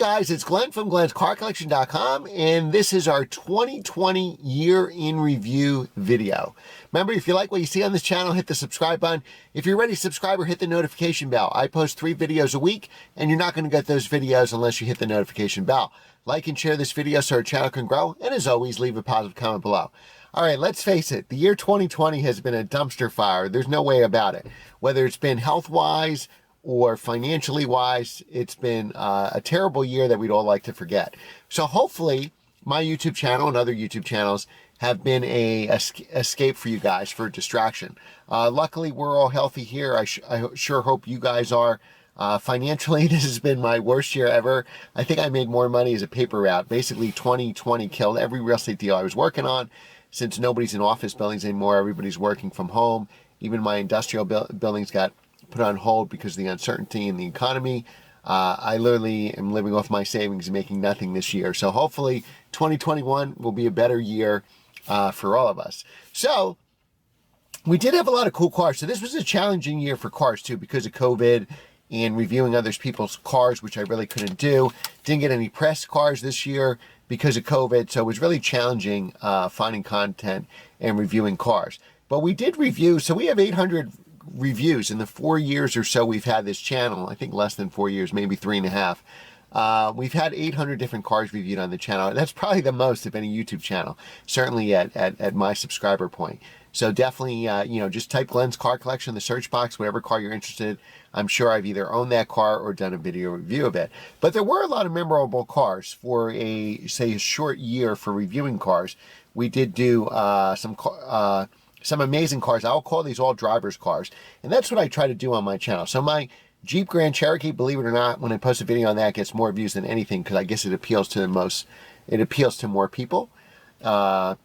guys, it's Glenn from glenscarcollection.com, and this is our 2020 year in review video. Remember, if you like what you see on this channel, hit the subscribe button. If you're already a subscriber, hit the notification bell. I post 3 videos a week, and you're not going to get those videos unless you hit the notification bell. Like and share this video so our channel can grow, and as always, leave a positive comment below. All right, let's face it, the year 2020 has been a dumpster fire. There's no way about it. Whether it's been health-wise or financially wise, it's been a terrible year that we'd all like to forget. So hopefully my YouTube channel and other YouTube channels have been a escape for you guys, for distraction. Luckily, we're all healthy here. I sure hope you guys are. Financially, this has been my worst year ever. I think I made more money as a paper route. Basically, 2020 killed every real estate deal I was working on. Since nobody's in office buildings anymore, everybody's working from home. Even my industrial buildings got put on hold because of the uncertainty in the economy. I literally am living off my savings and making nothing this year. So hopefully 2021 will be a better year for all of us. So we did have a lot of cool cars. So this was a challenging year for cars too, because of COVID and reviewing other people's cars, which I really couldn't do. Didn't get any press cars this year because of COVID. So it was really challenging finding content and reviewing cars. But we did review, so we have 800 reviews in the 4 years or so we've had this channel. I think less than 4 years, maybe 3.5. We've had 800 different cars reviewed on the channel. That's probably the most of any YouTube channel, certainly at my subscriber point. So definitely, just type Glenn's Car Collection in the search box, whatever car you're interested in. I'm sure I've either owned that car or done a video review of it. But there were a lot of memorable cars for a short year for reviewing cars. We did do some amazing cars. I'll call these all driver's cars. And that's what I try to do on my channel. So my Jeep Grand Cherokee, believe it or not, when I post a video on that, gets more views than anything because I guess it appeals to more people. But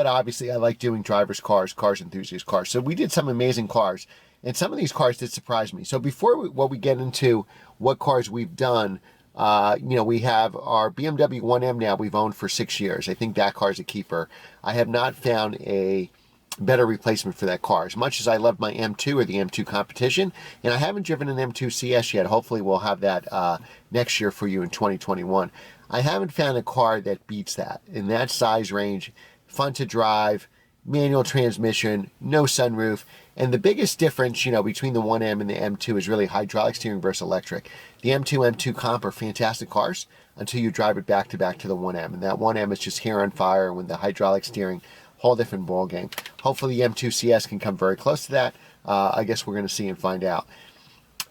obviously I like doing driver's cars, cars enthusiast cars. So we did some amazing cars. And some of these cars did surprise me. So before we get into what cars we've done, we have our BMW 1M now we've owned for 6 years. I think that car is a keeper. I have not found a better replacement for that car. As much as I love my M2 or the M2 competition, and I haven't driven an M2 CS yet. Hopefully we'll have that next year for you in 2021. I haven't found a car that beats that in that size range, fun to drive, manual transmission, no sunroof. And the biggest difference, between the 1M and the M2 is really hydraulic steering versus electric. The M2, M2 Comp are fantastic cars until you drive it back to the 1M. And that 1M is just hair on fire with the hydraulic steering, whole different ball game. Hopefully the M2 CS can come very close to that. I guess we're going to see and find out.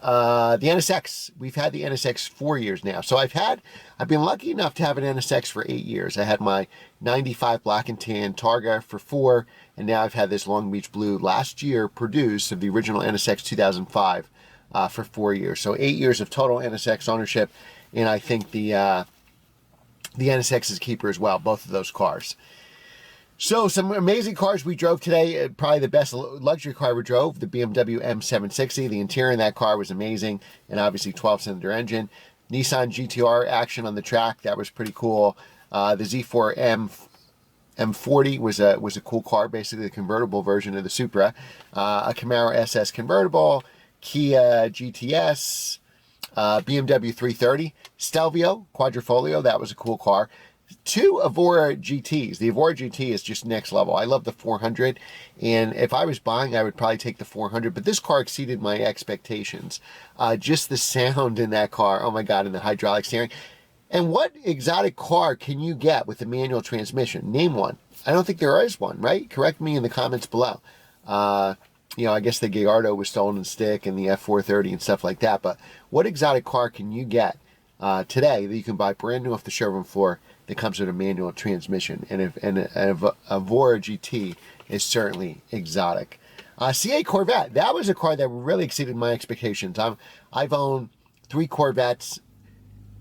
The NSX, we've had the NSX 4 years now. So I've been lucky enough to have an NSX for 8 years. I had my 95 black and tan Targa for 4, and now I've had this Long Beach Blue last year produced of the original NSX 2005 for 4 years. So 8 years of total NSX ownership, and I think the NSX is a keeper as well, both of those cars. So some amazing cars we drove today. Probably the best luxury car we drove, the BMW M760. The interior in that car was amazing, and obviously 12-cylinder engine. Nissan GTR action on the track, that was pretty cool. The Z4 M40 was a cool car, basically the convertible version of the Supra. A Camaro SS convertible, Kia GTS, BMW 330, Stelvio Quadrifoglio, that was a cool car. 2 Evora GTs. The Evora GT is just next level. I love the 400, and if I was buying, I would probably take the 400, but this car exceeded my expectations. Just the sound in that car, oh my God, and the hydraulic steering. And what exotic car can you get with a manual transmission? Name one. I don't think there is one, right? Correct me in the comments below. I guess the Gallardo was stolen stick and the F430 and stuff like that, but what exotic car can you get today that you can buy brand new off the showroom floor that comes with a manual transmission? And a Evora GT is certainly exotic. C8 Corvette, that was a car that really exceeded my expectations. I've owned 3 Corvettes.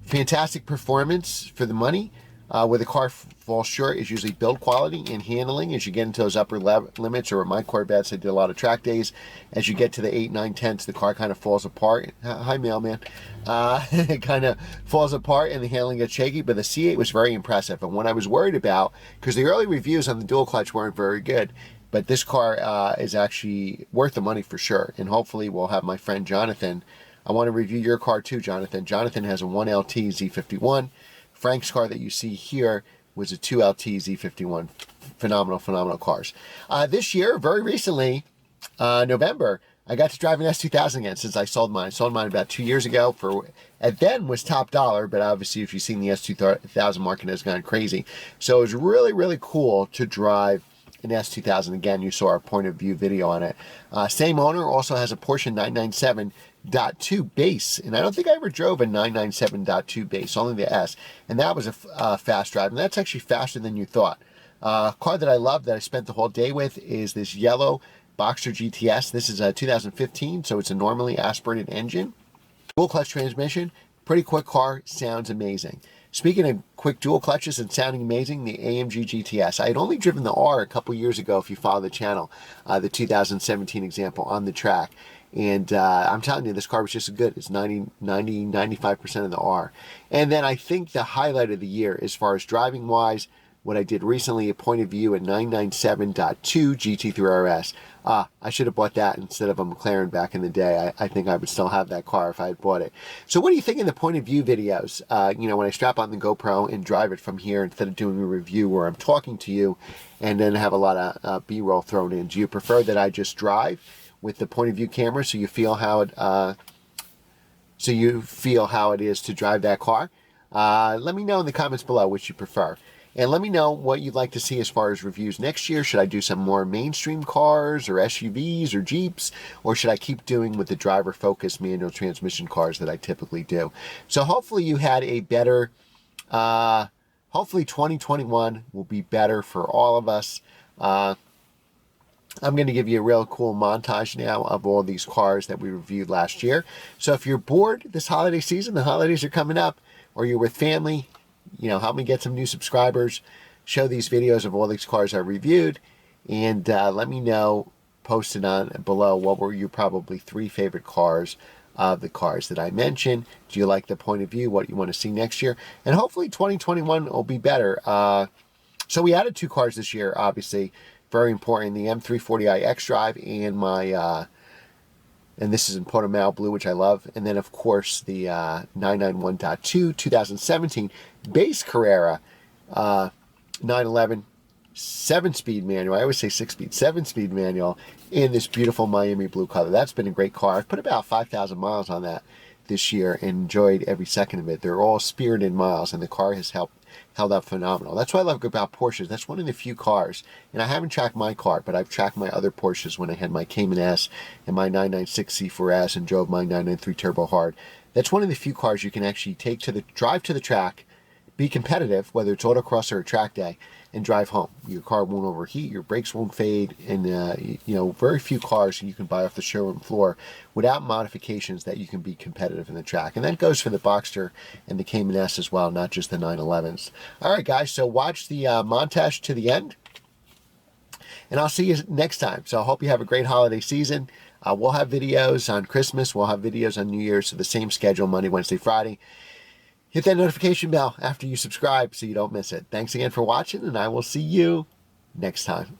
Fantastic performance for the money. Where the car falls short is usually build quality and handling. As you get into those upper limits, or my Corvettes, I did a lot of track days. As you get to the 8, 9, 10s, the car kind of falls apart. Hi, mailman. It kind of falls apart and the handling gets shaky, but the C8 was very impressive. And what I was worried about, because the early reviews on the dual clutch weren't very good, but this car is actually worth the money for sure. And hopefully we'll have my friend Jonathan I want to review your car too, Jonathan. Jonathan has a 1LT Z51. Frank's car that you see here was a 2LT Z51. Phenomenal cars. This year, very recently, November, I got to drive an S2000 again since I sold mine. I sold mine about 2 years ago for, at then was top dollar, but obviously if you've seen the S2000 market has gone crazy. So it was really cool to drive an S2000 again. You saw our point of view video on it. Same owner, also has a Porsche 997.2 base, and I don't think I ever drove a 997.2 base, only the S, and that was a fast drive, and that's actually faster than you thought. Car that I love that I spent the whole day with is this yellow Boxster GTS. This is a 2015, so it's a normally aspirated engine. Dual clutch transmission, pretty quick car, sounds amazing. Speaking of quick dual clutches and sounding amazing, the AMG GTS. I had only driven the R a couple years ago, if you follow the channel, the 2017 example on the track. And I'm telling you, this car was just as good. It's 95% of the R. And then I think the highlight of the year, as far as driving wise, what I did recently, a point of view at 997.2 GT3 RS. I should have bought that instead of a McLaren back in the day. I think I would still have that car if I had bought it. So what do you think in the point of view videos? You know, when I strap on the GoPro and drive it from here instead of doing a review where I'm talking to you and then have a lot of B-roll thrown in. Do you prefer that I just drive with the point of view camera so you feel how it is to drive that car? Let me know in the comments below which you prefer. And let me know what you'd like to see as far as reviews next year. Should I do some more mainstream cars or SUVs or Jeeps? Or should I keep doing with the driver-focused manual transmission cars that I typically do? So hopefully you had a better, hopefully 2021 will be better for all of us. I'm going to give you a real cool montage now of all these cars that we reviewed last year. So if you're bored this holiday season, the holidays are coming up, or you're with family, you know, help me get some new subscribers, show these videos of all these cars I reviewed, and let me know, post it on below, what were your probably 3 favorite cars of the cars that I mentioned. Do you like the point of view, what you want to see next year? And hopefully 2021 will be better. So we added 2 cars this year, obviously, very important, the M340i xDrive and my, and this is in Portimao Blue, which I love. And then, of course, the 991.2 2017 base Carrera 911 7-speed manual. I always say 6-speed, 7-speed manual in this beautiful Miami blue color. That's been a great car. I've put about 5,000 miles on that this year and enjoyed every second of it. They're all spirited miles, and the car has held up phenomenal. That's what I love about Porsches. That's one of the few cars, and I haven't tracked my car, but I've tracked my other Porsches when I had my Cayman S and my 996 C4S and drove my 993 Turbo Hard. That's one of the few cars you can actually drive to the track, be competitive, whether it's autocross or a track day, and drive home. Your car won't overheat, your brakes won't fade, and you know, very few cars you can buy off the showroom floor without modifications that you can be competitive in the track. And that goes for the Boxster and the Cayman S as well, not just the 911s. All right, guys, so watch the montage to the end, and I'll see you next time. So I hope you have a great holiday season. We'll have videos on Christmas, we'll have videos on New Year's, so the same schedule, Monday, Wednesday, Friday. Hit that notification bell after you subscribe so you don't miss it. Thanks again for watching, and I will see you next time.